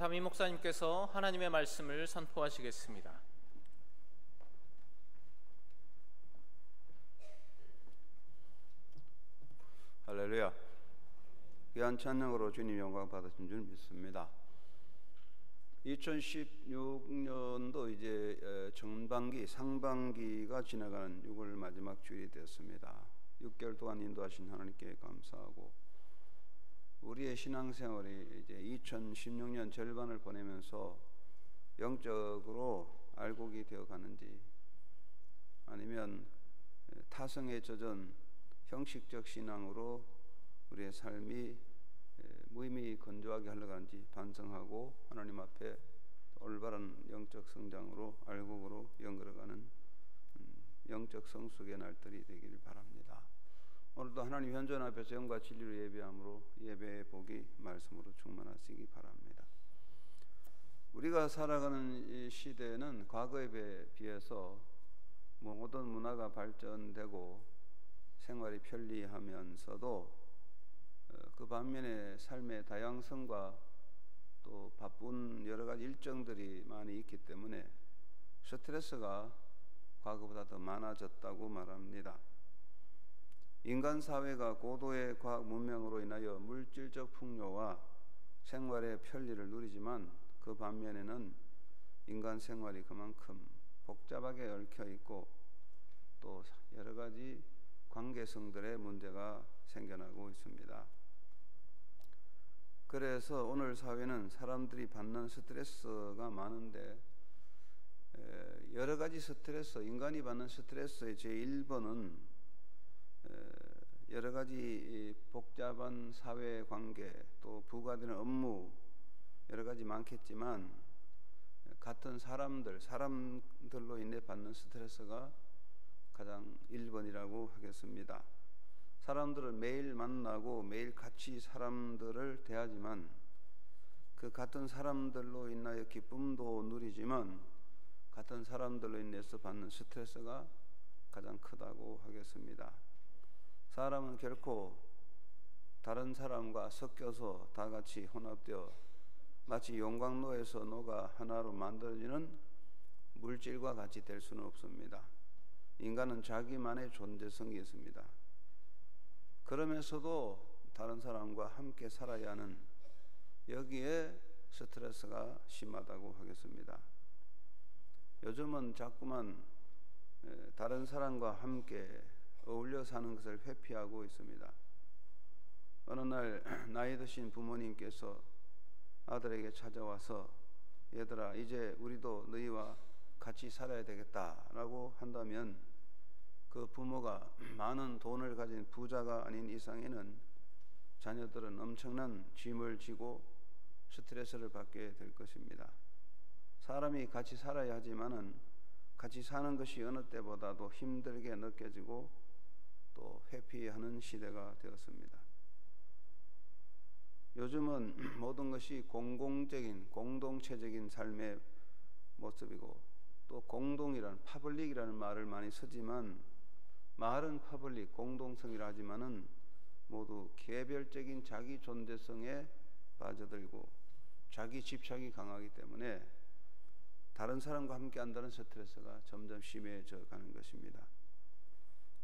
담임 목사님께서 하나님의 말씀을 선포하시겠습니다. 할렐루야. 귀한 찬양으로 주님 영광 받으신 줄 믿습니다. 2016년도 이제 전반기, 상반기가 지나가는 6월 마지막 주일이 되었습니다. 6개월 동안 인도하신 하나님께 감사하고, 우리의 신앙생활이 이제 2016년 절반을 보내면서 영적으로 알곡이 되어 가는지, 아니면 타성에 젖은 형식적 신앙으로 우리의 삶이 무의미 건조하게 흘러가는지 반성하고 하나님 앞에 올바른 영적 성장으로 알곡으로 연결해가는 영적 성숙의 날들이 되기를 바랍니다. 오늘도 하나님 현존 앞에서 영과 진리로 예배함으로 예배의 복이 말씀으로 충만하시기 바랍니다. 우리가 살아가는 이 시대는 과거에 비해서 모든 문화가 발전되고 생활이 편리하면서도 그 반면에 삶의 다양성과 또 바쁜 여러 가지 일정들이 많이 있기 때문에 스트레스가 과거보다 더 많아졌다고 말합니다. 인간 사회가 고도의 과학 문명으로 인하여 물질적 풍요와 생활의 편리를 누리지만, 그 반면에는 인간 생활이 그만큼 복잡하게 얽혀 있고 또 여러 가지 관계성들의 문제가 생겨나고 있습니다. 그래서 오늘 사회는 사람들이 받는 스트레스가 많은데, 여러 가지 스트레스, 인간이 받는 스트레스의 제1번은 여러 가지 복잡한 사회관계, 또 부과되는 업무, 여러 가지 많겠지만 같은 사람들로 인해 받는 스트레스가 가장 1번이라고 하겠습니다. 사람들을 매일 만나고 매일 같이 사람들을 대하지만, 그 같은 사람들로 인하여 기쁨도 누리지만 같은 사람들로 인해서 받는 스트레스가 가장 크다고 하겠습니다. 사람은 결코 다른 사람과 섞여서 다 같이 혼합되어 마치 용광로에서 녹아 하나로 만들어지는 물질과 같이 될 수는 없습니다. 인간은 자기만의 존재성이 있습니다. 그러면서도 다른 사람과 함께 살아야 하는, 여기에 스트레스가 심하다고 하겠습니다. 요즘은 자꾸만 다른 사람과 함께 어울려 사는 것을 회피하고 있습니다. 어느 날 나이 드신 부모님께서 아들에게 찾아와서, 얘들아, 이제 우리도 너희와 같이 살아야 되겠다라고 한다면, 그 부모가 많은 돈을 가진 부자가 아닌 이상에는 자녀들은 엄청난 짐을 지고 스트레스를 받게 될 것입니다. 사람이 같이 살아야 하지만은 같이 사는 것이 어느 때보다도 힘들게 느껴지고 또 회피하는 시대가 되었습니다. 요즘은 모든 것이 공공적인, 공동체적인 삶의 모습이고, 또 공동이라는, 파블릭이라는 말을 많이 쓰지만, 말은 파블릭, 공동성이라 하지만은 모두 개별적인 자기 존재성에 빠져들고 자기 집착이 강하기 때문에 다른 사람과 함께 한다는 스트레스가 점점 심해져 가는 것입니다.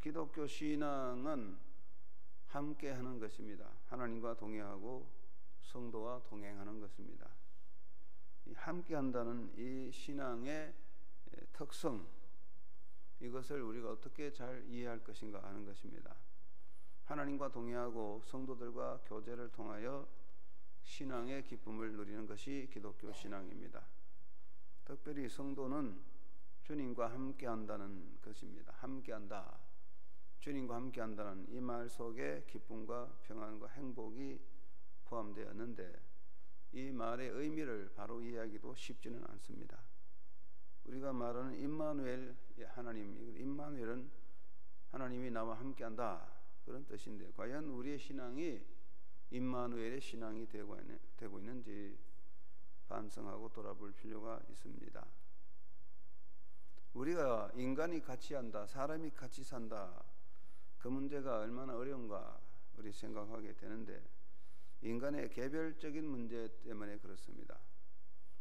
기독교 신앙은 함께 하는 것입니다. 하나님과 동행하고 성도와 동행하는 것입니다. 이 함께 한다는 이 신앙의 특성, 이것을 우리가 어떻게 잘 이해할 것인가 하는 것입니다. 하나님과 동행하고 성도들과 교제를 통하여 신앙의 기쁨을 누리는 것이 기독교 신앙입니다. 특별히 성도는 주님과 함께 한다는 것입니다. 함께 한다, 주님과 함께 한다는 이 말 속에 기쁨과 평안과 행복이 포함되었는데, 이 말의 의미를 바로 이해하기도 쉽지는 않습니다. 우리가 말하는 임마누엘, 하나님, 임마누엘은 하나님이 나와 함께한다, 그런 뜻인데, 과연 우리의 신앙이 임마누엘의 신앙이 되고 있는지 반성하고 돌아볼 필요가 있습니다. 우리가 인간이 같이 한다, 사람이 같이 산다, 그 문제가 얼마나 어려운가 우리 생각하게 되는데, 인간의 개별적인 문제 때문에 그렇습니다.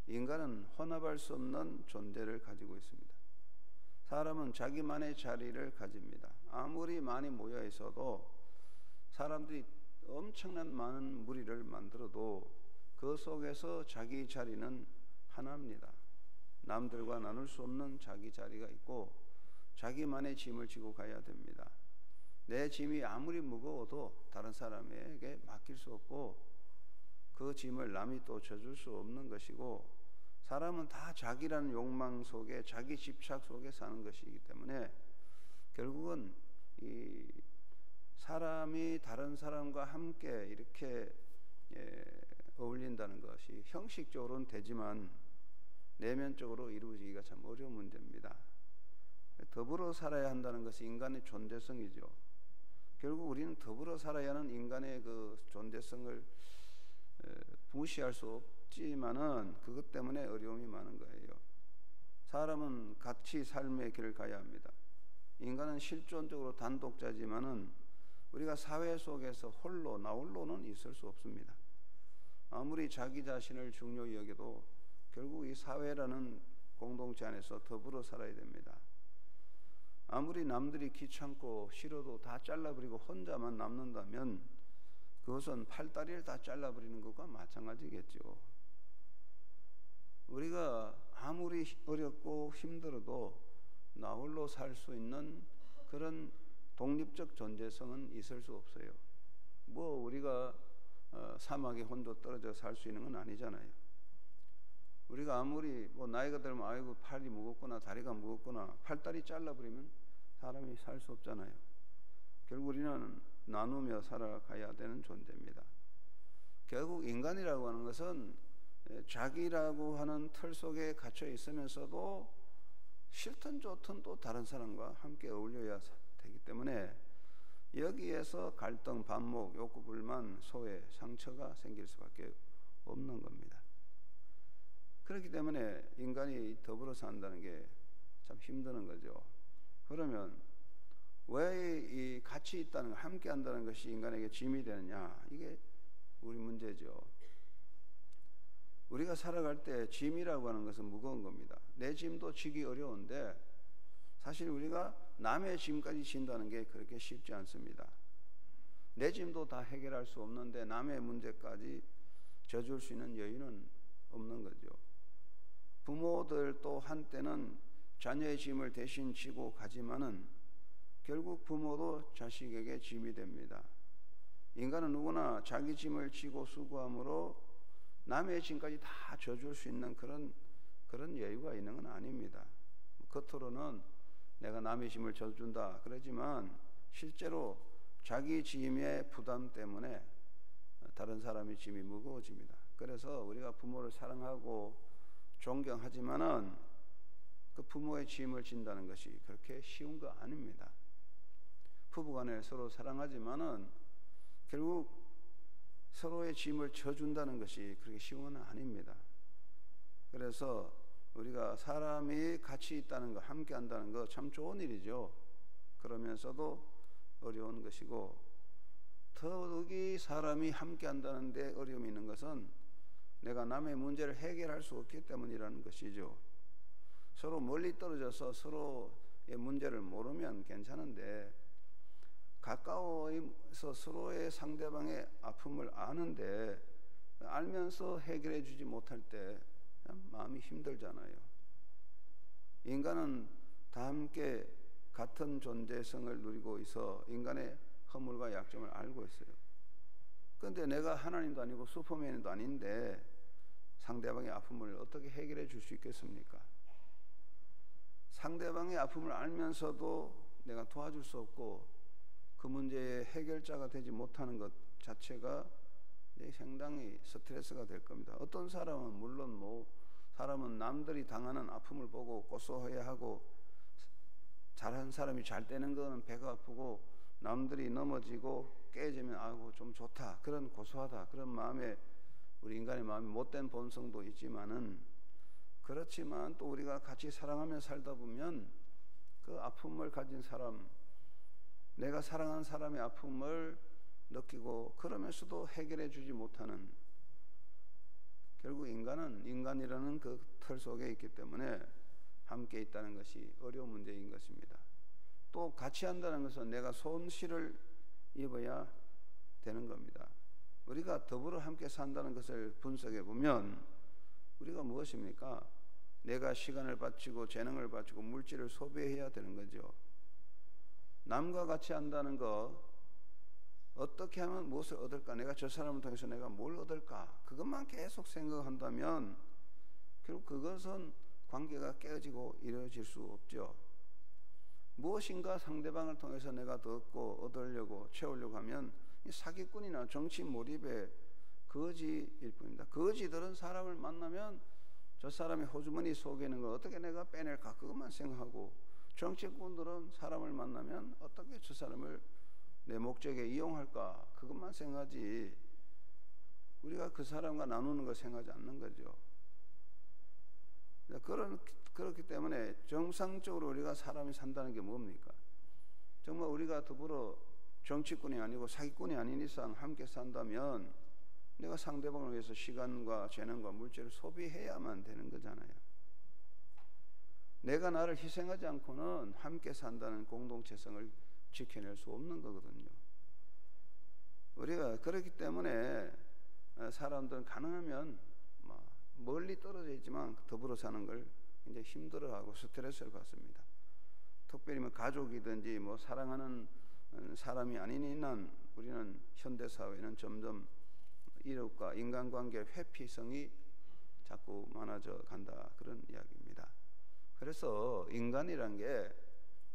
인간은 혼합할 수 없는 존재를 가지고 있습니다. 사람은 자기만의 자리를 가집니다. 아무리 많이 모여 있어도 사람들이 엄청난 많은 무리를 만들어도 그 속에서 자기 자리는 하나입니다. 남들과 나눌 수 없는 자기 자리가 있고 자기만의 짐을 지고 가야 됩니다. 내 짐이 아무리 무거워도 다른 사람에게 맡길 수 없고 그 짐을 남이 또 져줄 수 없는 것이고, 사람은 다 자기라는 욕망 속에, 자기 집착 속에 사는 것이기 때문에 결국은 이 사람이 다른 사람과 함께 이렇게 어울린다는 것이 형식적으로는 되지만 내면적으로 이루어지기가 참 어려운 문제입니다. 더불어 살아야 한다는 것이 인간의 존재성이죠. 결국 우리는 더불어 살아야 하는 인간의 그 존재성을 무시할 수 없지만은 그것 때문에 어려움이 많은 거예요. 사람은 같이 삶의 길을 가야 합니다. 인간은 실존적으로 단독자지만은 우리가 사회 속에서 나홀로는 있을 수 없습니다. 아무리 자기 자신을 중요히 여겨도 결국 이 사회라는 공동체 안에서 더불어 살아야 됩니다. 아무리 남들이 귀찮고 싫어도 다 잘라버리고 혼자만 남는다면 그것은 팔다리를 다 잘라버리는 것과 마찬가지겠죠. 우리가 아무리 어렵고 힘들어도 나홀로 살 수 있는 그런 독립적 존재성은 있을 수 없어요. 우리가 사막에 혼자 떨어져 살 수 있는 건 아니잖아요. 우리가 아무리 나이가 들면 아이고 팔이 무겁거나 다리가 무겁거나 팔다리 잘라버리면 사람이 살 수 없잖아요. 결국 우리는 나누며 살아가야 되는 존재입니다. 결국 인간이라고 하는 것은 자기라고 하는 틀 속에 갇혀 있으면서도 싫든 좋든 또 다른 사람과 함께 어울려야 되기 때문에 여기에서 갈등, 반목, 욕구, 불만, 소외, 상처가 생길 수밖에 없는 겁니다. 그렇기 때문에 인간이 더불어 산다는 게 참 힘드는 거죠. 그러면 왜 이 같이 있다는 것, 함께 한다는 것이 인간에게 짐이 되느냐? 이게 우리 문제죠. 우리가 살아갈 때 짐이라고 하는 것은 무거운 겁니다. 내 짐도 지기 어려운데 사실 우리가 남의 짐까지 진다는 게 그렇게 쉽지 않습니다. 내 짐도 다 해결할 수 없는데 남의 문제까지 져줄 수 있는 여유는 없는 거죠. 부모들도 한때는 자녀의 짐을 대신 지고 가지만은 결국 부모도 자식에게 짐이 됩니다. 인간은 누구나 자기 짐을 지고 수고함으로 남의 짐까지 다 져줄 수 있는 그런 여유가 있는 건 아닙니다. 겉으로는 내가 남의 짐을 져준다 그러지만 실제로 자기 짐의 부담 때문에 다른 사람의 짐이 무거워집니다. 그래서 우리가 부모를 사랑하고 존경하지만은 그 부모의 짐을 진다는 것이 그렇게 쉬운 거 아닙니다. 부부간에 서로 사랑하지만은 결국 서로의 짐을 져준다는 것이 그렇게 쉬운 건 아닙니다. 그래서 우리가 사람이 같이 있다는 거, 함께 한다는 거 참 좋은 일이죠. 그러면서도 어려운 것이고, 더욱이 사람이 함께 한다는 데 어려움이 있는 것은 내가 남의 문제를 해결할 수 없기 때문이라는 것이죠. 서로 멀리 떨어져서 서로의 문제를 모르면 괜찮은데 가까워서 서로의 상대방의 아픔을 아는데 알면서 해결해 주지 못할 때 마음이 힘들잖아요. 인간은 다 함께 같은 존재성을 누리고 있어 인간의 허물과 약점을 알고 있어요. 그런데 내가 하나님도 아니고 슈퍼맨도 아닌데 상대방의 아픔을 어떻게 해결해 줄 수 있겠습니까? 상대방의 아픔을 알면서도 내가 도와줄 수 없고 그 문제의 해결자가 되지 못하는 것 자체가 상당히 스트레스가 될 겁니다. 어떤 사람은 물론 사람은 남들이 당하는 아픔을 보고 고소해야 하고, 잘하는 사람이 잘 되는 거는 배가 아프고 남들이 넘어지고 깨지면 아이고 좀 좋다, 그런 고소하다, 그런 마음에 우리 인간의 마음이 못된 본성도 있지만은, 그렇지만 또 우리가 같이 사랑하며 살다 보면 그 아픔을 가진 사람, 내가 사랑하는 사람의 아픔을 느끼고 그러면서도 해결해 주지 못하는 결국 인간은 인간이라는 그 틀 속에 있기 때문에 함께 있다는 것이 어려운 문제인 것입니다. 또 같이 한다는 것은 내가 손실을 입어야 되는 겁니다. 우리가 더불어 함께 산다는 것을 분석해 보면 우리가 무엇입니까? 내가 시간을 바치고 재능을 바치고 물질을 소비해야 되는 거죠. 남과 같이 한다는 거, 어떻게 하면 무엇을 얻을까? 내가 저 사람을 통해서 내가 뭘 얻을까? 그것만 계속 생각한다면 결국 그것은 관계가 깨어지고 이루어질 수 없죠. 무엇인가 상대방을 통해서 내가 더 얻으려고 채우려고 하면 사기꾼이나 정치 몰입의 거지일 뿐입니다. 거지들은 사람을 만나면 저 사람의 호주머니 속에 있는 걸 어떻게 내가 빼낼까 그것만 생각하고, 정치꾼들은 사람을 만나면 어떻게 저 사람을 내 목적에 이용할까 그것만 생각하지 우리가 그 사람과 나누는 걸 생각하지 않는 거죠. 그렇기 때문에 정상적으로 우리가 사람이 산다는 게 뭡니까? 정말 우리가 더불어 정치꾼이 아니고 사기꾼이 아닌 이상 함께 산다면 내가 상대방을 위해서 시간과 재능과 물질을 소비해야만 되는 거잖아요. 내가 나를 희생하지 않고는 함께 산다는 공동체성을 지켜낼 수 없는 거거든요. 우리가 그렇기 때문에 사람들은 가능하면 멀리 떨어져 있지만 더불어 사는 걸 굉장히 힘들어하고 스트레스를 받습니다. 특별히 가족이든지 사랑하는 사람이 아닌 이는 우리는 현대사회는 점점 이웃과 인간관계의 회피성이 자꾸 많아져 간다, 그런 이야기입니다. 그래서 인간이란 게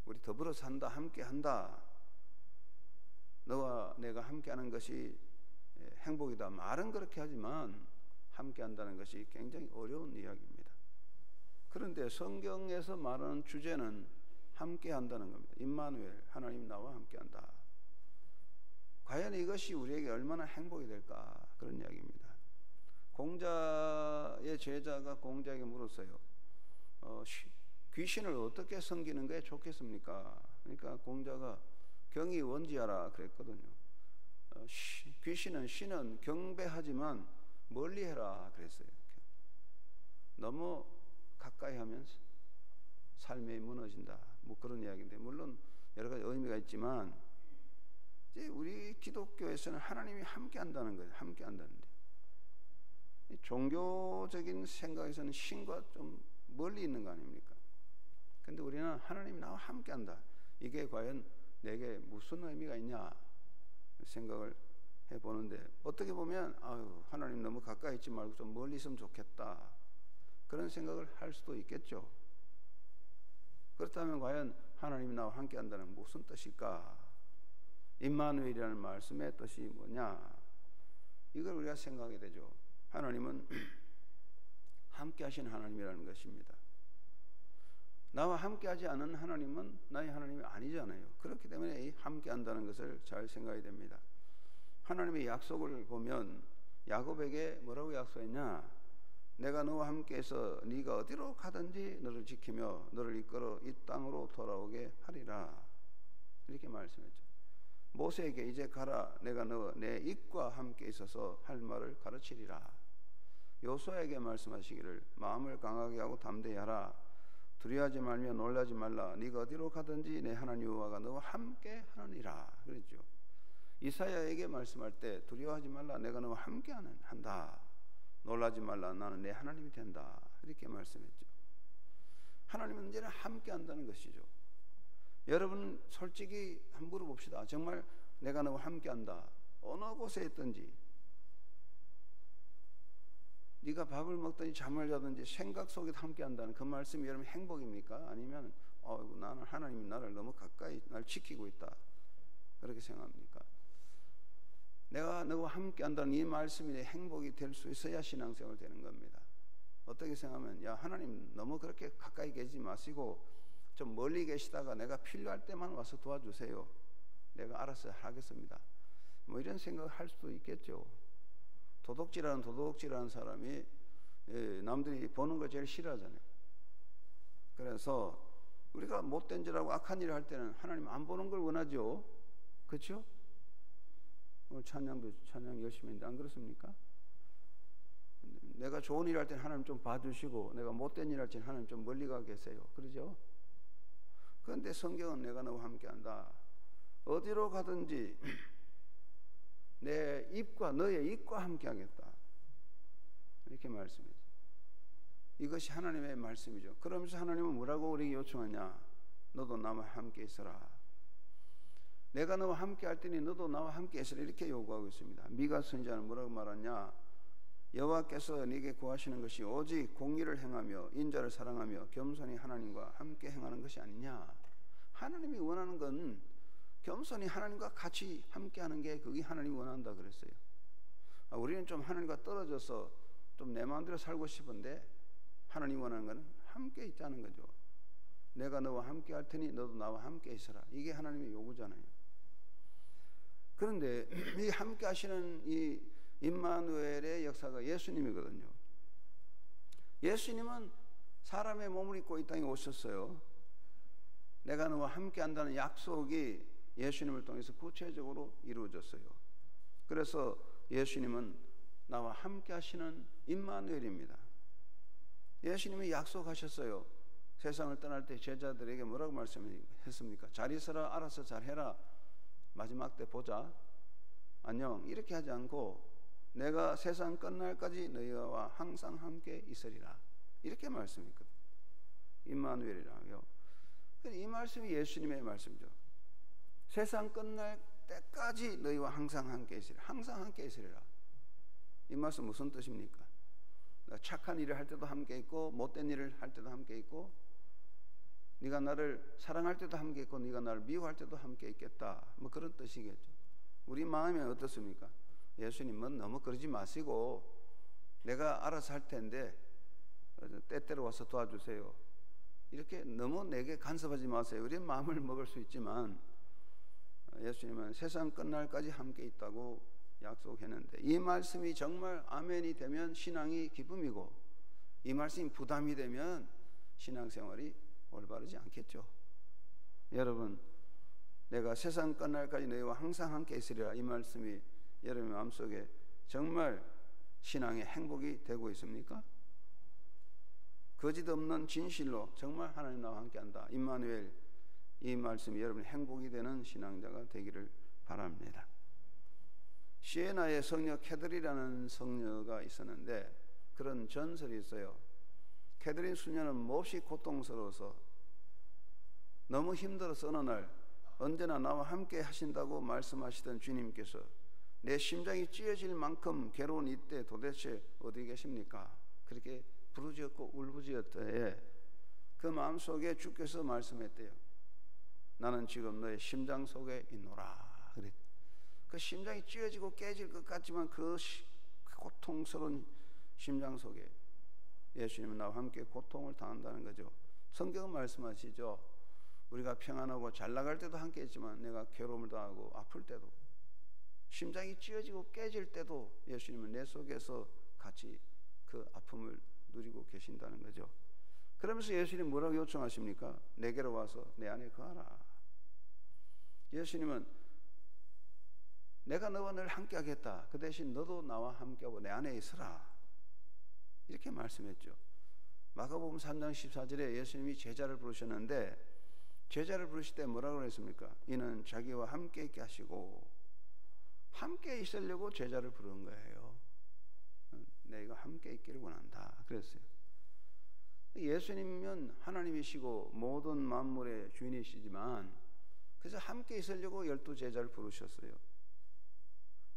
우리 더불어 산다, 함께 한다, 너와 내가 함께 하는 것이 행복이다 말은 그렇게 하지만 함께 한다는 것이 굉장히 어려운 이야기입니다. 그런데 성경에서 말하는 주제는 함께 한다는 겁니다. 임마누엘, 하나님 나와 함께 한다. 과연 이것이 우리에게 얼마나 행복이 될까, 그런 이야기입니다. 공자의 제자가 공자에게 물었어요. 귀신을 어떻게 섬기는 게 좋겠습니까? 그러니까 공자가 경이 원지하라 그랬거든요. 신은 경배하지만 멀리 해라 그랬어요. 너무 가까이 하면 삶이 무너진다, 그런 이야기인데, 물론 여러 가지 의미가 있지만 이제 우리 기독교에서는 하나님이 함께 한다는 거예요. 함께 한다는데 종교적인 생각에서는 신과 좀 멀리 있는 거 아닙니까? 근데 우리는 하나님이 나와 함께 한다, 이게 과연 내게 무슨 의미가 있냐 생각을 해보는데, 어떻게 보면 하나님 너무 가까이 있지 말고 좀 멀리 있으면 좋겠다, 그런 생각을 할 수도 있겠죠. 그렇다면 과연 하나님이 나와 함께 한다는 무슨 뜻일까? 임마누엘이라는 말씀의 뜻이 뭐냐, 이걸 우리가 생각하게 되죠. 하나님은 함께 하신 하나님이라는 것입니다. 나와 함께 하지 않은 하나님은 나의 하나님이 아니잖아요. 그렇기 때문에 이 함께 한다는 것을 잘 생각해야 됩니다. 하나님의 약속을 보면 야곱에게 뭐라고 약속했냐? 내가 너와 함께해서 네가 어디로 가든지 너를 지키며 너를 이끌어 이 땅으로 돌아오게 하리라, 이렇게 말씀했죠. 모세에게 이제 가라, 내가 너 내 입과 함께 있어서 할 말을 가르치리라. 요수아에게 말씀하시기를 마음을 강하게 하고 담대히 하라, 두려워하지 말며 놀라지 말라, 네가 어디로 가든지 내 하나님 여호와가 너와 함께 하느니라 그랬죠. 이사야에게 말씀할 때 두려워하지 말라, 내가 너와 함께 한다, 놀라지 말라, 나는 내 하나님이 된다, 이렇게 말씀했죠. 하나님은 언제나 함께 한다는 것이죠. 여러분 솔직히 한번 물어봅시다. 정말 내가 너와 함께 한다, 어느 곳에 있든지, 네가 밥을 먹든지 잠을 자든지 생각 속에 함께 한다는 그 말씀이 여러분 행복입니까? 아니면 나는 하나님이 나를 너무 가까이 날 지키고 있다, 그렇게 생각합니까? 내가 너와 함께 한다는 이 말씀이 내 행복이 될 수 있어야 신앙생활 되는 겁니다. 어떻게 생각하면 하나님 너무 그렇게 가까이 계시지 마시고 좀 멀리 계시다가 내가 필요할 때만 와서 도와주세요, 내가 알아서 하겠습니다, 이런 생각을 할 수도 있겠죠. 도둑질하는 사람이 남들이 보는 걸 제일 싫어하잖아요. 그래서 우리가 못된 짓하고 악한 일을 할 때는 하나님 안 보는 걸 원하죠. 그렇죠? 오늘 찬양 열심히 했는데 안 그렇습니까? 내가 좋은 일 할 때는 하나님 좀 봐주시고 내가 못된 일 할 때는 하나님 좀 멀리 가 계세요. 그러죠? 그런데 성경은 내가 너와 함께한다. 어디로 가든지 내 입과 너의 입과 함께하겠다. 이렇게 말씀했어요. 이것이 하나님의 말씀이죠. 그러면서 하나님은 뭐라고 우리에게 요청하냐? 너도 나와 함께 있어라. 내가 너와 함께 할 테니 너도 나와 함께 있으라. 이렇게 요구하고 있습니다. 미가 선지자는 뭐라고 말하냐? 여호와께서 네게 구하시는 것이 오직 공의를 행하며 인자를 사랑하며 겸손히 하나님과 함께 행하는 것이 아니냐. 하나님이 원하는 건 겸손히 하나님과 같이 함께하는 게 그게 하나님이 원한다 그랬어요. 우리는 좀 하나님과 떨어져서 좀 내 마음대로 살고 싶은데 하나님이 원하는 건 함께 있자는 거죠. 내가 너와 함께 할 테니 너도 나와 함께 있어라. 이게 하나님의 요구잖아요. 그런데 이 함께 하시는 이 임마누엘의 역사가 예수님이거든요. 예수님은 사람의 몸을 입고 이 땅에 오셨어요. 내가 너와 함께 한다는 약속이 예수님을 통해서 구체적으로 이루어졌어요. 그래서 예수님은 나와 함께 하시는 임마누엘입니다. 예수님이 약속하셨어요. 세상을 떠날 때 제자들에게 뭐라고 말씀했습니까? 잘 있어라, 알아서 잘해라, 마지막 때 보자, 안녕, 이렇게 하지 않고 내가 세상 끝날까지 너희와 항상 함께 있으리라, 이렇게 말씀했거든요. 임마누엘이라고요. 이 말씀이 예수님의 말씀이죠. 세상 끝날 때까지 너희와 항상 함께 있으리라. 항상 함께 있으리라. 이 말씀 무슨 뜻입니까? 착한 일을 할 때도 함께 있고 못된 일을 할 때도 함께 있고 네가 나를 사랑할 때도 함께 있고 네가 나를 미워할 때도 함께 있겠다, 뭐 그런 뜻이겠죠. 우리 마음이 어떻습니까? 예수님은 너무 그러지 마시고 내가 알아서 할 텐데 때때로 와서 도와주세요, 이렇게 너무 내게 간섭하지 마세요. 우리 마음을 먹을 수 있지만 예수님은 세상 끝날까지 함께 있다고 약속했는데 이 말씀이 정말 아멘이 되면 신앙이 기쁨이고 이 말씀이 부담이 되면 신앙생활이 올바르지 않겠죠. 여러분, 내가 세상 끝날까지 너희와 항상 함께 있으리라, 이 말씀이 여러분의 마음속에 정말 신앙의 행복이 되고 있습니까? 거짓 없는 진실로 정말 하나님 나와 함께한다, 임마누엘, 이 말씀이 여러분의 행복이 되는 신앙자가 되기를 바랍니다. 시에나의 성녀 캐들이라는 성녀가 있었는데 그런 전설이 있어요. 캐들린 수녀는 몹시 고통스러워서 너무 힘들어서 어느 날 언제나 나와 함께 하신다고 말씀하시던 주님께서 내 심장이 찢어질 만큼 괴로운 이때 도대체 어디 계십니까? 그렇게 부르짖었고 울부짖었더니 그 마음속에 주께서 말씀했대요. 나는 지금 너의 심장 속에 있노라. 그랬. 그 심장이 찢어지고 깨질 것 같지만 그 고통스러운 심장 속에 예수님은 나와 함께 고통을 당한다는 거죠. 성경은 말씀하시죠. 우리가 평안하고 잘 나갈 때도 함께 있지만 내가 괴로움을 당하고 아플 때도, 심장이 찢어지고 깨질 때도 예수님은 내 속에서 같이 그 아픔을 누리고 계신다는 거죠. 그러면서 예수님 뭐라고 요청하십니까? 내게로 와서 내 안에 거하라. 예수님은 내가 너와 늘 함께 하겠다, 그 대신 너도 나와 함께하고 내 안에 있으라, 이렇게 말씀했죠. 마가복음 3장 14절에 예수님이 제자를 부르셨는데 제자를 부르실 때 뭐라고 했습니까? 이는 자기와 함께 있게 하시고 함께 있으려고 제자를 부른 거예요. 내가 함께 있기를 원한다 그랬어요. 예수님은 하나님이시고 모든 만물의 주인이시지만 그래서 함께 있으려고 12제자를 부르셨어요.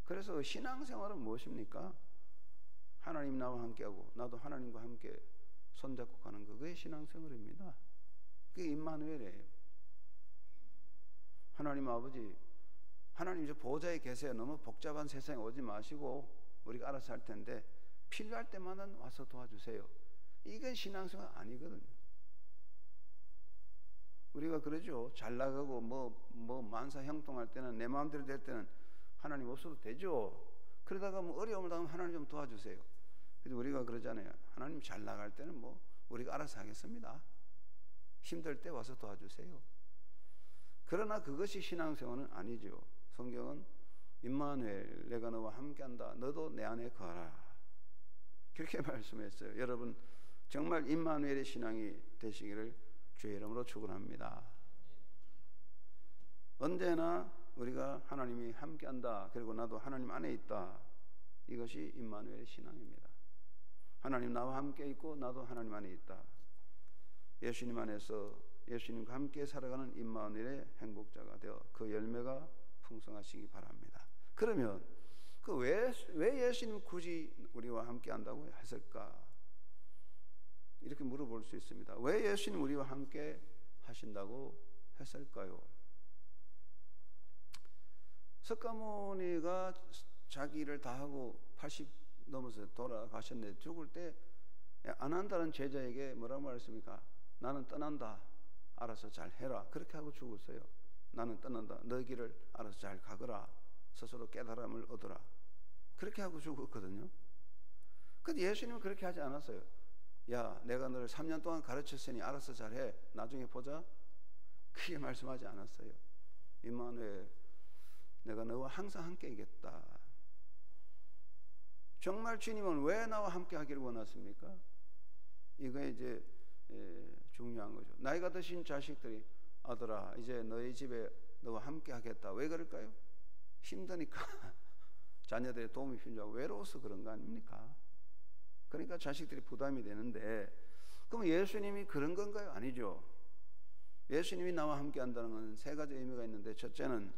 그래서 신앙생활은 무엇입니까? 하나님 나와 함께하고 나도 하나님과 함께 손잡고 가는 거, 그게 신앙생활입니다. 그게 임마누엘이에요. 하나님 아버지, 하나님 이제 보좌에 계세요. 너무 복잡한 세상에 오지 마시고 우리가 알아서 할 텐데 필요할 때마다 와서 도와주세요. 이게 신앙생활 아니거든요. 우리가 그러죠. 잘 나가고 뭐 만사 형통할 때는, 내 마음대로 될 때는 하나님 없어도 되죠. 그러다가 뭐 어려움을 당하면 하나님 좀 도와주세요. 그래서 우리가 그러잖아요. 하나님 잘 나갈 때는 뭐 우리가 알아서 하겠습니다. 힘들 때 와서 도와주세요. 그러나 그것이 신앙생활은 아니죠. 성경은 임마누엘, 내가 너와 함께한다, 너도 내 안에 거하라, 그렇게 말씀했어요. 여러분 정말 임마누엘의 신앙이 되시기를 주의 이름으로 축원합니다. 언제나 우리가 하나님이 함께한다, 그리고 나도 하나님 안에 있다, 이것이 임마누엘의 신앙입니다. 하나님 나와 함께 있고 나도 하나님 안에 있다. 예수님 안에서 예수님과 함께 살아가는 임마누엘의 행복자가 되어 그 열매가 풍성하시기 바랍니다. 그러면 왜 예수님 굳이 우리와 함께 한다고 했을까? 이렇게 물어볼 수 있습니다. 왜 예수님 우리와 함께 하신다고 했을까요? 석가모니가 자기 일을 다 하고 80 넘어서 돌아가셨는데 죽을 때 안 한다는 제자에게 뭐라고 말했습니까? 나는 떠난다, 알아서 잘 해라, 그렇게 하고 죽었어요. 나는 떠난다, 너 길을 알아서 잘 가거라, 스스로 깨달음을 얻어라, 그렇게 하고 죽었거든요. 근데 예수님은 그렇게 하지 않았어요. 야, 내가 너를 3년 동안 가르쳤으니 알아서 잘해, 나중에 보자, 그렇게 말씀하지 않았어요. 임마누엘, 내가 너와 항상 함께 있겠다. 정말 주님은 왜 나와 함께 하기를 원하십니까? 이거에 이제 중요한 거죠. 나이가 드신 자식들이 아들아, 이제 너희 집에 너와 함께 하겠다. 왜 그럴까요? 힘드니까. 자녀들의 도움이 필요하고 외로워서 그런 거 아닙니까? 그러니까 자식들이 부담이 되는데, 그럼 예수님이 그런 건가요? 아니죠. 예수님이 나와 함께 한다는 건 세 가지 의미가 있는데, 첫째는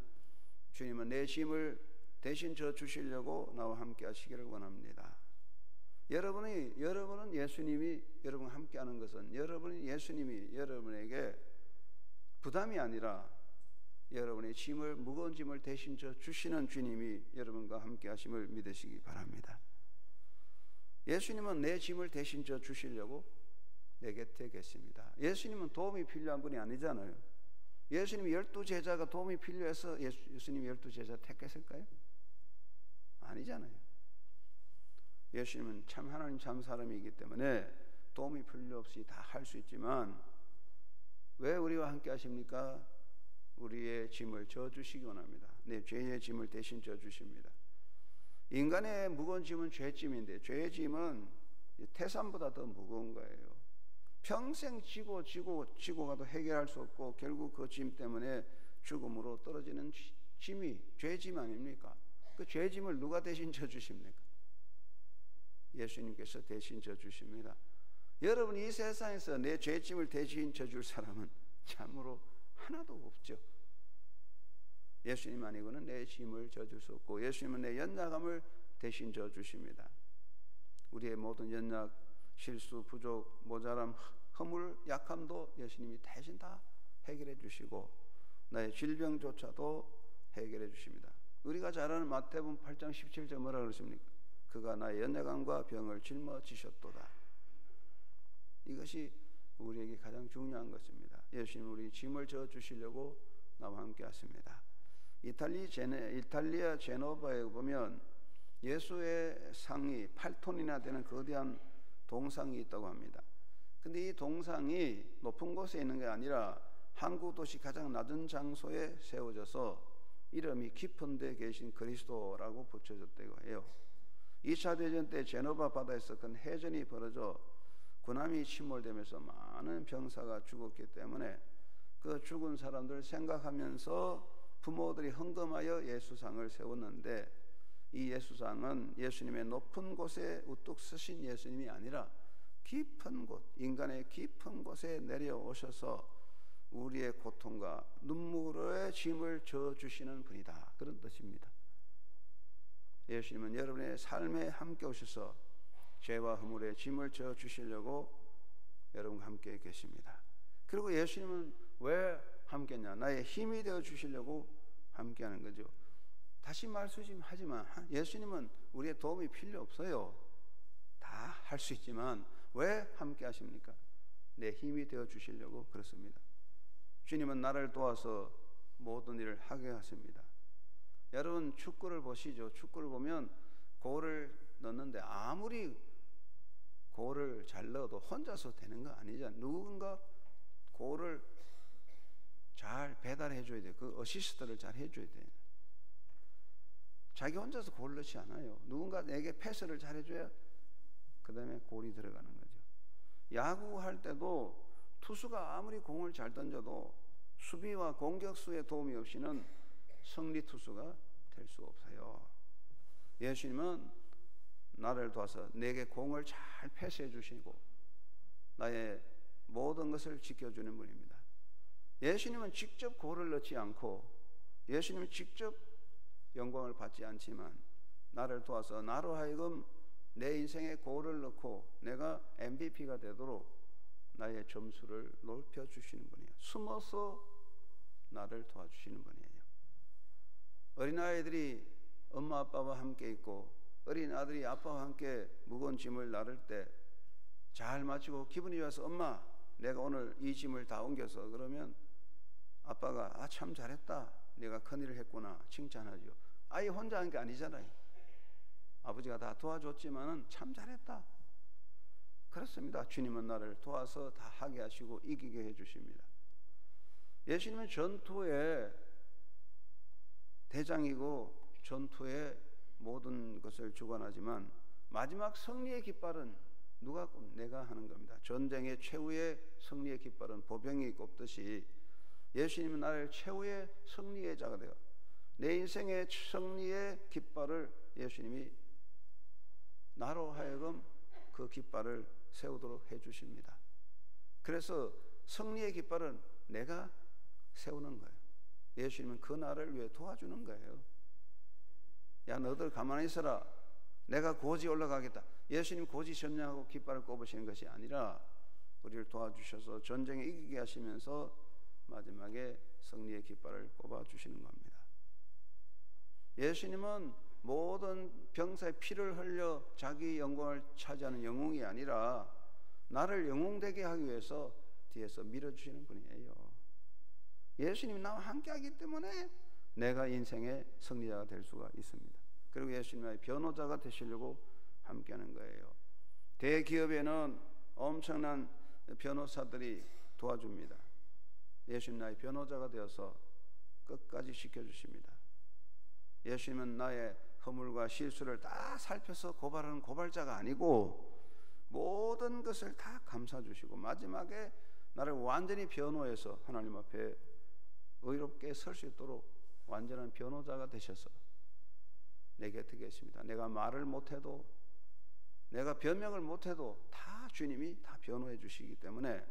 주님은 내 짐을 대신 져 주시려고 나와 함께 하시기를 원합니다. 여러분은 예수님이 여러분과 함께 하는 것은 예수님이 여러분에게 부담이 아니라 여러분의 짐을, 무거운 짐을 대신 져 주시는 주님이 여러분과 함께 하심을 믿으시기 바랍니다. 예수님은 내 짐을 대신 져 주시려고 내 곁에 계십니다. 예수님은 도움이 필요한 분이 아니잖아요. 예수님이 12제자가 도움이 필요해서 예수님이 12제자 택했을까요? 아니잖아요. 예수님은 참 하나님 참 사람이기 때문에 도움이 필요 없이 다 할 수 있지만, 왜 우리와 함께 하십니까? 우리의 짐을 져주시기 원합니다. 내 죄의 짐을 대신 져주십니다. 인간의 무거운 짐은 죄짐인데, 죄의 짐은 태산보다 더 무거운 거예요. 평생 지고 가도 해결할 수 없고 결국 그 짐 때문에 죽음으로 떨어지는 짐이 죄짐 아닙니까? 그 죄짐을 누가 대신 져주십니까? 예수님께서 대신 져주십니다. 여러분, 이 세상에서 내 죄짐을 대신 져줄 사람은 참으로 하나도 없죠. 예수님 아니고는 내 짐을 져줄 수 없고, 예수님은 내 연약함을 대신 져주십니다. 우리의 모든 연약, 실수, 부족, 모자람, 허물, 약함도 예수님이 대신 다 해결해 주시고, 나의 질병조차도 해결해 주십니다. 우리가 잘 아는 마태복음 8장 17절 뭐라 그러십니까? 그가 나의 연약함과 병을 짊어지셨도다. 이것이 우리에게 가장 중요한 것입니다. 예수님 우리 짐을 져 주시려고 나와 함께 하십니다. 이탈리아 제노바에 보면 예수의 상이 8톤이나 되는 거대한 동상이 있다고 합니다. 근데 이 동상이 높은 곳에 있는 게 아니라 항구 도시 가장 낮은 장소에 세워져서 이름이 깊은 데 계신 그리스도라고 붙여졌다고 해요. 2차 대전 때 제노바 바다에서 큰 해전이 벌어져 군함이 침몰되면서 많은 병사가 죽었기 때문에 그 죽은 사람들 생각하면서 부모들이 헌금하여 예수상을 세웠는데, 이 예수상은 예수님의 높은 곳에 우뚝 서신 예수님이 아니라 깊은 곳, 인간의 깊은 곳에 내려오셔서 우리의 고통과 눈물의 짐을 져주시는 분이다, 그런 뜻입니다. 예수님은 여러분의 삶에 함께 오셔서 죄와 허물의 짐을 져주시려고 여러분과 함께 계십니다. 그리고 예수님은 왜 함께냐? 나의 힘이 되어 주시려고 함께하는 거죠. 다시 말씀하지만 예수님은 우리의 도움이 필요 없어요. 다 할 수 있지만 왜 함께 하십니까? 내 힘이 되어 주시려고 그렇습니다. 주님은 나를 도와서 모든 일을 하게 하십니다. 여러분, 축구를 보시죠. 축구를 보면 골을 넣는데 아무리 골을 잘 넣어도 혼자서 되는 거 아니잖아요. 누군가 골을 잘 배달해 줘야 돼요. 그 어시스트를 잘 해줘야 돼요. 자기 혼자서 골 넣지 않아요. 누군가 내게 패스를 잘 해줘야 그 다음에 골이 들어가는 거죠. 야구할 때도 투수가 아무리 공을 잘 던져도 수비와 공격수의 도움이 없이는 승리 투수가 될 수 없어요. 예수님은 나를 도와서 내게 공을 잘 패스해 주시고 나의 모든 것을 지켜주는 분입니다. 예수님은 직접 골을 넣지 않고 예수님은 직접 영광을 받지 않지만 나를 도와서 나로 하여금 내 인생에 골을 넣고 내가 MVP가 되도록 나의 점수를 높여주시는 분이에요. 숨어서 나를 도와주시는 분이에요. 어린아이들이 엄마 아빠와 함께 있고 어린 아들이 아빠와 함께 무거운 짐을 나를 때 잘 마치고 기분이 좋아서 엄마 내가 오늘 이 짐을 다 옮겨서 그러면 아빠가 아 참 잘했다 내가 큰일을 했구나 칭찬하죠. 아이 혼자 한 게 아니잖아요. 아버지가 다 도와줬지만은 참 잘했다. 그렇습니다. 주님은 나를 도와서 다 하게 하시고 이기게 해주십니다. 예수님은 전투의 대장이고 전투의 모든 것을 주관하지만 마지막 승리의 깃발은 누가 꼽? 내가 하는 겁니다. 전쟁의 최후의 승리의 깃발은 보병이 꼽듯이 예수님은 나를 최후의 승리의 자가 되어 내 인생의 승리의 깃발을 예수님이 나로 하여금 그 깃발을 세우도록 해주십니다. 그래서 승리의 깃발은 내가 세우는 거예요. 예수님은 그 나를 위해 도와주는 거예요. 야 너들 가만히 있어라. 내가 고지 올라가겠다. 예수님 고지 전쟁하고 깃발을 꼽으시는 것이 아니라 우리를 도와주셔서 전쟁에 이기게 하시면서 마지막에 승리의 깃발을 꼽아주시는 겁니다. 예수님은 모든 병사의 피를 흘려 자기 영광을 차지하는 영웅이 아니라 나를 영웅되게 하기 위해서 뒤에서 밀어주시는 분이에요. 예수님이 나와 함께하기 때문에 내가 인생의 승리자가 될 수가 있습니다. 그리고 예수님의 변호자가 되시려고 함께하는 거예요. 대기업에는 엄청난 변호사들이 도와줍니다. 예수님 나의 변호자가 되어서 끝까지 지켜주십니다. 예수님은 나의 허물과 실수를 다 살펴서 고발하는 고발자가 아니고 모든 것을 다 감싸주시고 마지막에 나를 완전히 변호해서 하나님 앞에 의롭게 설 수 있도록 완전한 변호자가 되셔서 내 곁에 계십니다. 내가 말을 못해도 내가 변명을 못해도 다 주님이 다 변호해 주시기 때문에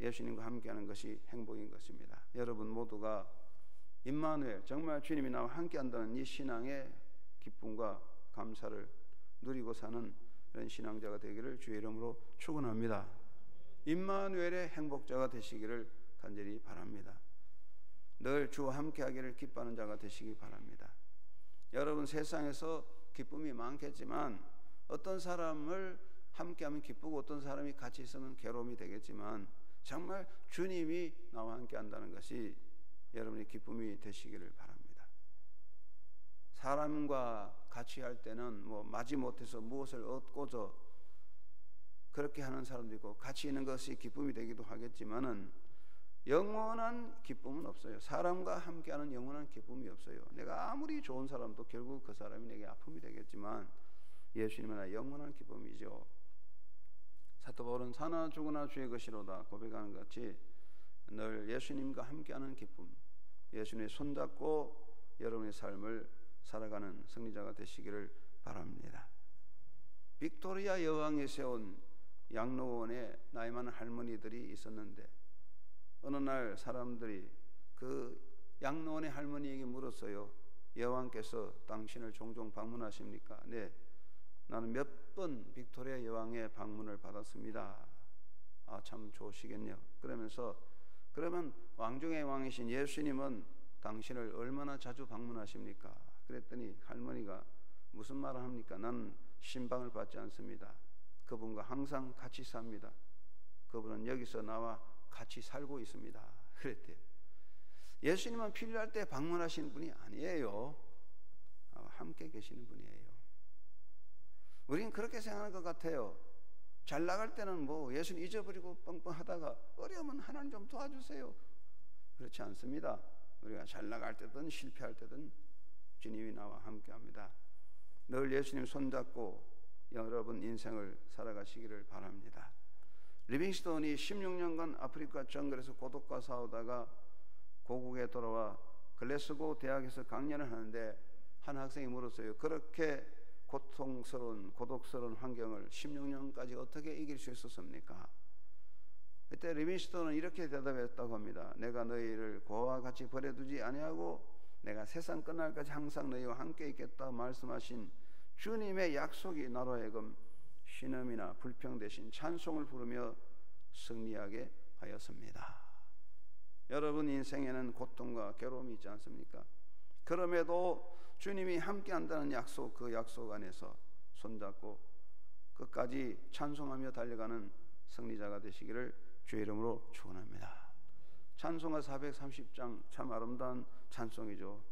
예수님과 함께하는 것이 행복인 것입니다. 여러분 모두가 임마누엘 정말 주님이 나와 함께한다는 이 신앙의 기쁨과 감사를 누리고 사는 그런 신앙자가 되기를 주의 이름으로 축원합니다. 임마누엘의 행복자가 되시기를 간절히 바랍니다. 늘 주와 함께하기를 기뻐하는 자가 되시기 바랍니다. 여러분 세상에서 기쁨이 많겠지만 어떤 사람을 함께하면 기쁘고 어떤 사람이 같이 있으면 괴로움이 되겠지만 정말 주님이 나와 함께한다는 것이 여러분의 기쁨이 되시기를 바랍니다. 사람과 같이 할 때는 뭐 마지못해서 무엇을 얻고자 그렇게 하는 사람도 있고 같이 있는 것이 기쁨이 되기도 하겠지만은 영원한 기쁨은 없어요. 사람과 함께하는 영원한 기쁨이 없어요. 내가 아무리 좋은 사람도 결국 그 사람이 내게 아픔이 되겠지만 예수님은 영원한 기쁨이죠. 사도 바울은 사나 죽으나 주의 것이로다 고백하는 것 같이 늘 예수님과 함께하는 기쁨, 예수님의 손잡고 여러분의 삶을 살아가는 승리자가 되시기를 바랍니다. 빅토리아 여왕이 세운 양로원에 나이 많은 할머니들이 있었는데 어느 날 사람들이 그 양로원의 할머니에게 물었어요. 여왕께서 당신을 종종 방문하십니까? 네, 나는 몇 번 빅토리아 여왕의 방문을 받았습니다. 아, 참 좋으시겠네요. 그러면서 그러면 왕중의 왕이신 예수님은 당신을 얼마나 자주 방문하십니까? 그랬더니 할머니가 무슨 말을 합니까? 나는 신방을 받지 않습니다. 그분과 항상 같이 삽니다. 그분은 여기서 나와 같이 살고 있습니다. 그랬대요. 예수님은 필요할 때 방문하시는 분이 아니에요. 함께 계시는 분이에요. 우리는 그렇게 생각하는 것 같아요. 잘 나갈 때는 뭐 예수님 잊어버리고 뻥뻥하다가 어려우면 하나님 좀 도와주세요. 그렇지 않습니다. 우리가 잘 나갈 때든 실패할 때든 주님이 나와 함께합니다. 늘 예수님 손잡고 여러분 인생을 살아가시기를 바랍니다. 리빙스톤이 16년간 아프리카 정글에서 고독과 싸우다가 고국에 돌아와 글래스고 대학에서 강연을 하는데 한 학생이 물었어요. 그렇게 고통스러운 고독스러운 환경을 16년까지 어떻게 이길 수 있었습니까? 그때 리빙스톤은 이렇게 대답했다고 합니다. 내가 너희를 고와 같이 버려두지 아니하고 내가 세상 끝날까지 항상 너희와 함께 있겠다 말씀하신 주님의 약속이 나로 하여금 신음이나 불평 대신 찬송을 부르며 승리하게 하였습니다. 여러분 인생에는 고통과 괴로움이 있지 않습니까? 그럼에도 주님이 함께 한다는 약속, 그 약속 안에서 손잡고 끝까지 찬송하며 달려가는 승리자가 되시기를 주의 이름으로 축원합니다. 찬송가 430장 참 아름다운 찬송이죠.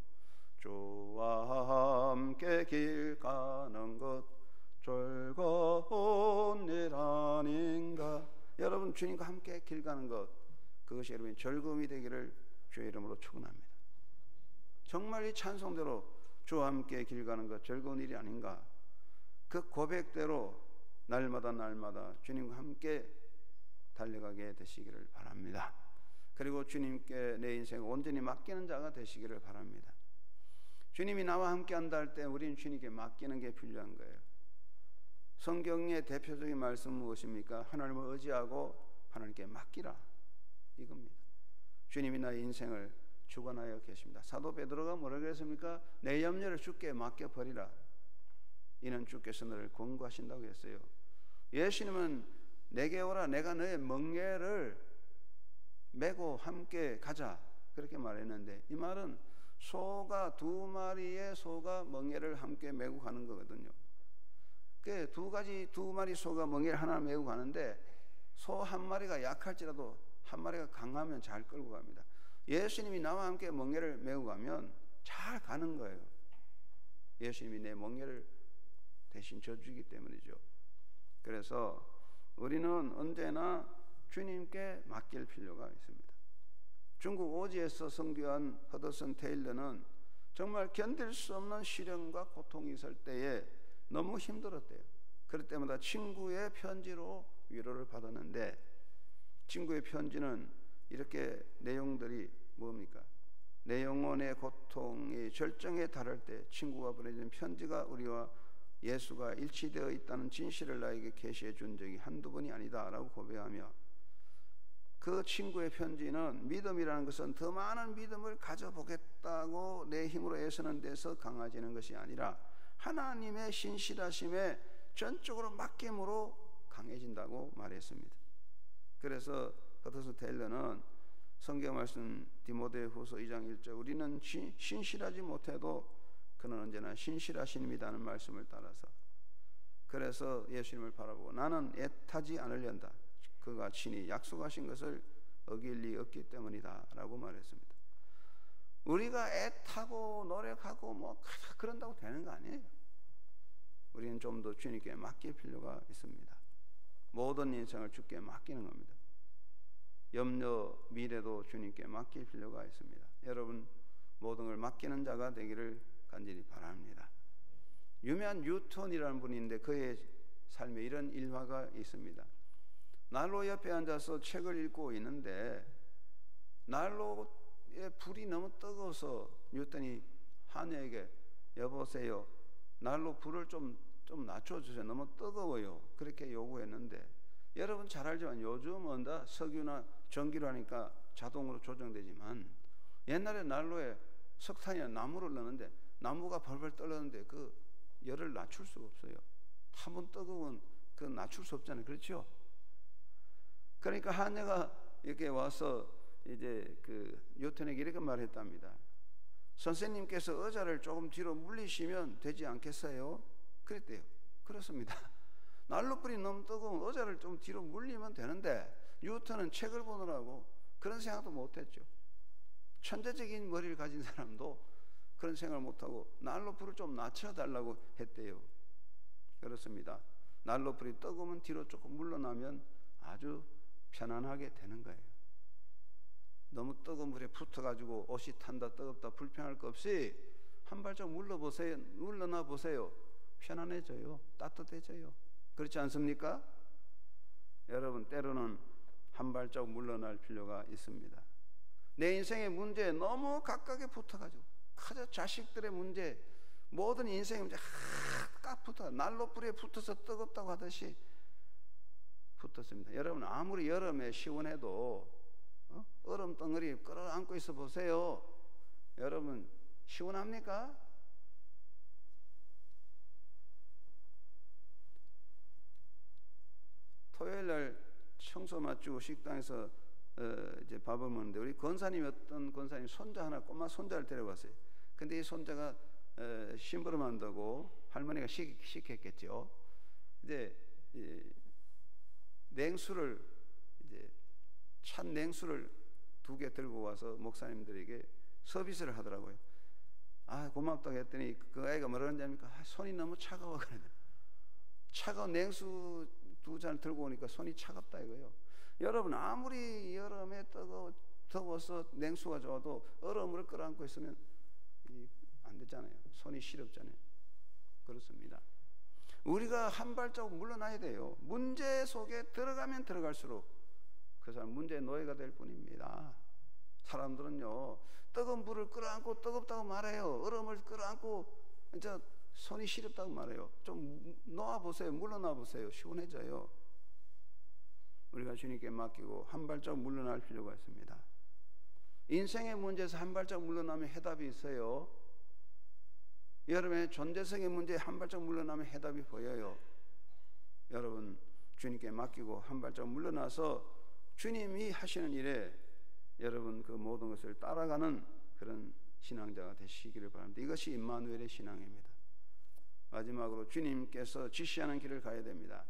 주와 함께 길 가는 것 즐거운 일 아닌가. 여러분 주님과 함께 길 가는 것, 그것이 여러분의 즐거움이 되기를 주의 이름으로 축원합니다. 정말 이 찬송대로 주와 함께 길 가는 것 즐거운 일이 아닌가. 그 고백대로 날마다 주님과 함께 달려가게 되시기를 바랍니다. 그리고 주님께 내 인생을 온전히 맡기는 자가 되시기를 바랍니다. 주님이 나와 함께 한다 할 때 우리는 주님께 맡기는 게 필요한 거예요. 성경의 대표적인 말씀은 무엇입니까? 하나님을 의지하고 하나님께 맡기라, 이겁니다. 주님이 나의 인생을 주관하여 계십니다. 사도 베드로가 뭐라 그랬습니까? 내 염려를 주께 맡겨버리라, 이는 주께서 너를 권고하신다고 했어요. 예수님은 내게 오라, 내가 너의 멍에를 메고 함께 가자, 그렇게 말했는데, 이 말은 소가 두 마리의 소가 멍에를 함께 메고 가는 거거든요. 그 두 마리 소가 멍에를 하나 메고 가는데 소 한 마리가 약할지라도 한 마리가 강하면 잘 끌고 갑니다. 예수님이 나와 함께 멍에를 메고 가면 잘 가는 거예요. 예수님이 내 멍에를 대신 져주기 때문이죠. 그래서 우리는 언제나 주님께 맡길 필요가 있습니다. 중국 오지에서 선교한 허드슨 테일러는 정말 견딜 수 없는 시련과 고통이 있을 때에 너무 힘들었대요. 그럴 때마다 친구의 편지로 위로를 받았는데, 친구의 편지는 이렇게 내용들이 뭡니까? 내 영혼의 고통이 절정에 달할 때 친구가 보내준 편지가 우리와 예수가 일치되어 있다는 진실을 나에게 계시해 준 적이 한두 번이 아니다 라고 고백하며, 그 친구의 편지는 믿음이라는 것은 더 많은 믿음을 가져보겠다고 내 힘으로 애쓰는 데서 강해지는 것이 아니라 하나님의 신실하심에 전적으로 맡김으로 강해진다고 말했습니다. 그래서 허드슨 테일러는 성경 말씀 디모데후서 2장 1절 우리는 신실하지 못해도 그는 언제나 신실하시님이라는 말씀을 따라서, 그래서 예수님을 바라보고 나는 애타지 않으련다, 그가 친히 약속하신 것을 어길 리 없기 때문이다 라고 말했습니다. 우리가 애타고 노력하고 뭐 그런다고 되는 거 아니에요. 우리는 좀 더 주님께 맡길 필요가 있습니다. 모든 인생을 주께 맡기는 겁니다. 염려, 미래도 주님께 맡길 필요가 있습니다. 여러분 모든 걸 맡기는 자가 되기를 간절히 바랍니다. 유명한 뉴턴이라는 분이 있는데 그의 삶에 이런 일화가 있습니다. 난로 옆에 앉아서 책을 읽고 있는데 난로에 불이 너무 뜨거워서 뉴턴이 하녀에게 여보세요, 난로 불을 좀 낮춰주세요, 너무 뜨거워요, 그렇게 요구했는데, 여러분 잘 알지만 요즘은 다 석유나 전기로 하니까 자동으로 조정되지만 옛날에 난로에 석탄이나 나무를 넣는데 나무가 벌벌 떨었는데 그 열을 낮출 수가 없어요. 한번 뜨거운 그 낮출 수 없잖아요. 그렇죠? 그러니까 하녀가 이렇게 와서 이제 그 요턴에게 이렇게 말했답니다. 선생님께서 의자를 조금 뒤로 물리시면 되지 않겠어요? 그랬대요. 그렇습니다. 난로불이 너무 뜨거운 의자를 좀 뒤로 물리면 되는데 뉴턴은 책을 보느라고 그런 생각도 못했죠. 천재적인 머리를 가진 사람도 그런 생각을 못하고 난로불을 좀 낮춰달라고 했대요. 그렇습니다. 난로불이 뜨거우면 뒤로 조금 물러나면 아주 편안하게 되는 거예요. 너무 뜨거운 물에 붙어가지고 옷이 탄다 뜨겁다 불편할 것 없이 한 발짝 물러나 보세요. 편안해져요. 따뜻해져요. 그렇지 않습니까? 여러분, 때로는 한 발자국 물러날 필요가 있습니다. 내 인생의 문제에 너무 각각에 붙어가지고 자식들의 문제, 모든 인생의 문제 딱 붙어 난로불에 붙어서 뜨겁다고 하듯이 붙었습니다. 여러분, 아무리 여름에 시원해도 얼음 덩어리 끌어안고 있어 보세요. 여러분, 시원합니까? 토요일 날 청소 마치고 식당에서 이제 밥을 먹는데 우리 권사님이 어떤 권사님 손자 하나 꼬마 손자를 데려왔어요. 근데 이 손자가 심부름한다고 할머니가 시켰겠죠. 이제 냉수를 이제 찬 냉수를 2개 들고 와서 목사님들에게 서비스를 하더라고요. 아, 고맙다고 했더니 그 아이가 뭐라는지 압니까? 손이 너무 차가워 그래. 차가운 냉수 2잔 들고 오니까 손이 차갑다 이거예요. 여러분, 아무리 여름에 더워서 냉수가 좋아도 얼음을 끌어안고 있으면 안 되잖아요. 손이 시렵잖아요. 그렇습니다. 우리가 한 발자국 물러나야 돼요. 문제 속에 들어가면 들어갈수록 그 사람 문제의 노예가 될 뿐입니다. 사람들은요, 뜨거운 물을 끌어안고 뜨겁다고 말해요. 얼음을 끌어안고 이제 손이 시렵다고 말해요. 좀 놓아보세요. 물러나보세요. 시원해져요. 우리가 주님께 맡기고 한 발자국 물러날 필요가 있습니다. 인생의 문제에서 한 발자국 물러나면 해답이 있어요. 여러분의 존재성의 문제에 한 발자국 물러나면 해답이 보여요. 여러분, 주님께 맡기고 한 발자국 물러나서 주님이 하시는 일에 여러분 그 모든 것을 따라가는 그런 신앙자가 되시기를 바랍니다. 이것이 임마누엘의 신앙입니다. 마지막으로 주님께서 지시하는 길을 가야 됩니다.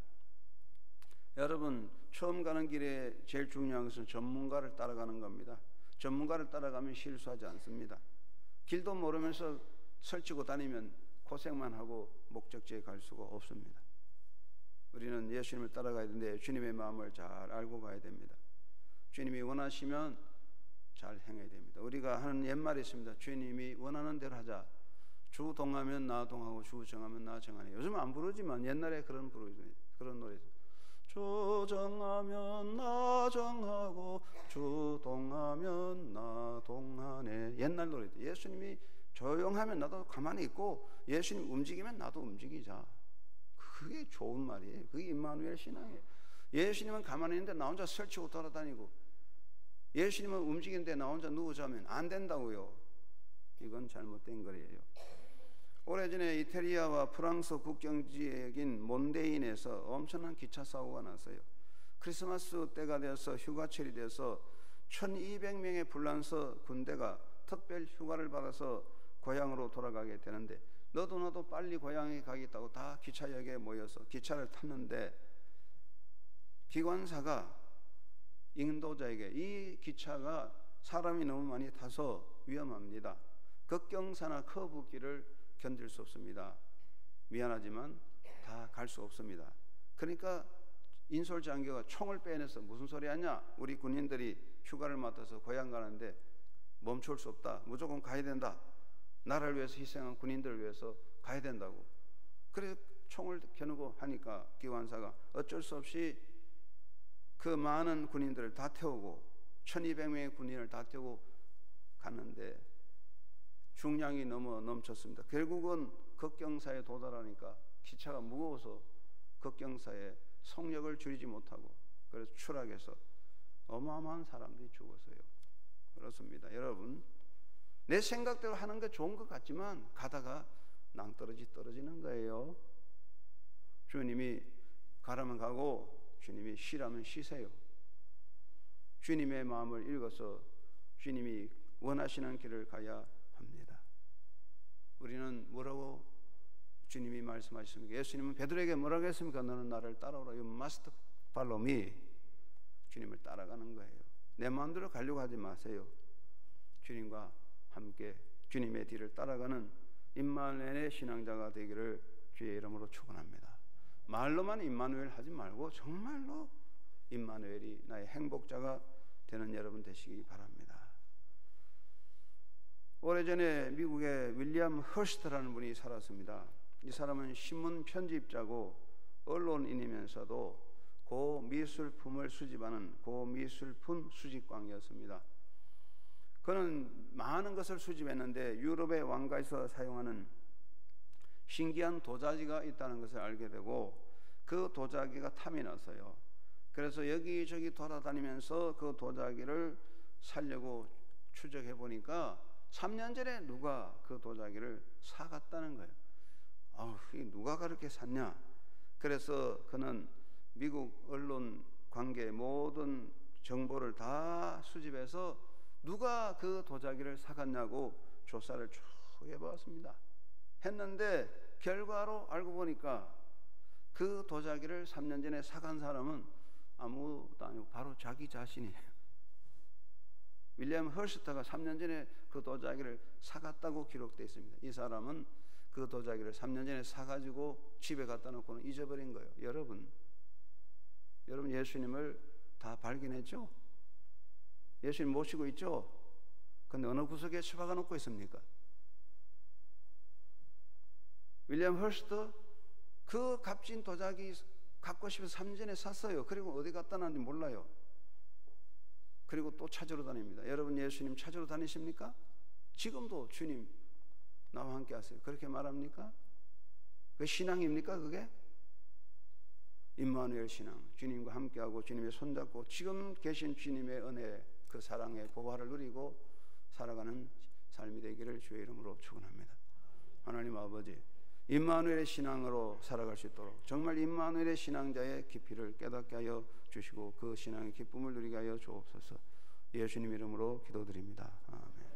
여러분, 처음 가는 길에 제일 중요한 것은 전문가를 따라가는 겁니다. 전문가를 따라가면 실수하지 않습니다. 길도 모르면서 설치고 다니면 고생만 하고 목적지에 갈 수가 없습니다. 우리는 예수님을 따라가야 되는데 주님의 마음을 잘 알고 가야 됩니다. 주님이 원하시면 잘 행해야 됩니다. 우리가 하는 옛말이 있습니다. 주님이 원하는 대로 하자. 주 동하면 나 동하고 주 정하면 나 정하네. 요즘 안 부르지만 옛날에 그런 노래. 주 정하면 나 정하고 주 동하면 나 동하네. 옛날 노래도. 예수님이 조용하면 나도 가만히 있고 예수님 움직이면 나도 움직이자. 그게 좋은 말이에요. 그게 임마누엘 신앙이에요. 예수님은 가만히 있는데 나 혼자 설치고 돌아다니고, 예수님은 움직이는데 나 혼자 누워 자면 안 된다고요. 이건 잘못된 거예요. 오래전에 이태리아와 프랑스 국경지역인 몬데인에서 엄청난 기차 사고가 났어요. 크리스마스 때가 되어서 휴가철이 돼서 1200명의 불란서 군대가 특별 휴가를 받아서 고향으로 돌아가게 되는데, 너도 빨리 고향에 가겠다고 다 기차역에 모여서 기차를 탔는데, 기관사가 인도자에게 이 기차가 사람이 너무 많이 타서 위험합니다. 급경사나 커브길을 견딜 수 없습니다. 미안하지만 다 갈 수 없습니다. 그러니까 인솔장교가 총을 빼내서 무슨 소리 하냐? 우리 군인들이 휴가를 맡아서 고향 가는데 멈출 수 없다. 무조건 가야 된다. 나라를 위해서 희생한 군인들을 위해서 가야 된다고. 그래서 총을 겨누고 하니까 기관사가 어쩔 수 없이 그 많은 군인들을 다 태우고 1200명의 군인을 다 태우고 갔는데 중량이 너무 넘쳤습니다. 결국은 급경사에 도달하니까 기차가 무거워서 급경사에 속력을 줄이지 못하고 그래서 추락해서 어마어마한 사람들이 죽었어요. 그렇습니다. 여러분, 내 생각대로 하는 게 좋은 것 같지만 가다가 낭떠러지 떨어지는 거예요. 주님이 가라면 가고 주님이 쉬라면 쉬세요. 주님의 마음을 읽어서 주님이 원하시는 길을 가야 합니다. 우리는 뭐라고 주님이 말씀하셨습니까? 예수님은 베드로에게 뭐라고 했습니까? 너는 나를 따라오라. You must follow me. 주님을 따라가는 거예요. 내 마음대로 가려고 하지 마세요. 주님과 함께 주님의 뒤를 따라가는 임마누엘의 신앙자가 되기를 주의 이름으로 축원합니다. 말로만 임마누엘 하지 말고 정말로 임마누엘이 나의 행복자가 되는 여러분 되시기 바랍니다. 오래전에 미국에 윌리엄 허스트라는 분이 살았습니다. 이 사람은 신문 편집자고 언론인이면서도 고미술품을 수집하는 고미술품 수집광이었습니다. 그는 많은 것을 수집했는데 유럽의 왕가에서 사용하는 신기한 도자기가 있다는 것을 알게 되고 그 도자기가 탐이 났어요. 그래서 여기저기 돌아다니면서 그 도자기를 사려고 추적해 보니까 3년 전에 누가 그 도자기를 사갔다는 거예요. 누가 그렇게 샀냐? 그래서 그는 미국 언론 관계 모든 정보를 다 수집해서 누가 그 도자기를 사갔냐고 조사를 쭉 해봤습니다. 했는데 결과로 알고 보니까 그 도자기를 3년 전에 사간 사람은 아무도 아니고 바로 자기 자신이에요. 윌리엄 허스트가 3년 전에 그 도자기를 사갔다고 기록되어 있습니다. 이 사람은 그 도자기를 3년 전에 사가지고 집에 갖다 놓고는 잊어버린 거예요. 여러분 예수님을 다 발견했죠? 예수님 모시고 있죠? 근데 어느 구석에 처박아 놓고 있습니까? 윌리엄 허스트 그 값진 도자기 갖고 싶어서 3년 전에 샀어요. 그리고 어디 갖다 놨는지 몰라요. 그리고 또 찾으러 다닙니다. 여러분 예수님 찾으러 다니십니까? 지금도 주님 나와 함께 하세요. 그렇게 말합니까? 그게 신앙입니까 그게? 임마누엘 신앙, 주님과 함께하고 주님의 손잡고 지금 계신 주님의 은혜, 그 사랑의 보화를 누리고 살아가는 삶이 되기를 주의 이름으로 축원합니다. 하나님 아버지, 임마누엘의 신앙으로 살아갈 수 있도록 정말 임마누엘의 신앙자의 깊이를 깨닫게 하여 주시고 그 신앙의 기쁨을 누리게 하여 주옵소서. 예수님 이름으로 기도드립니다. 아멘.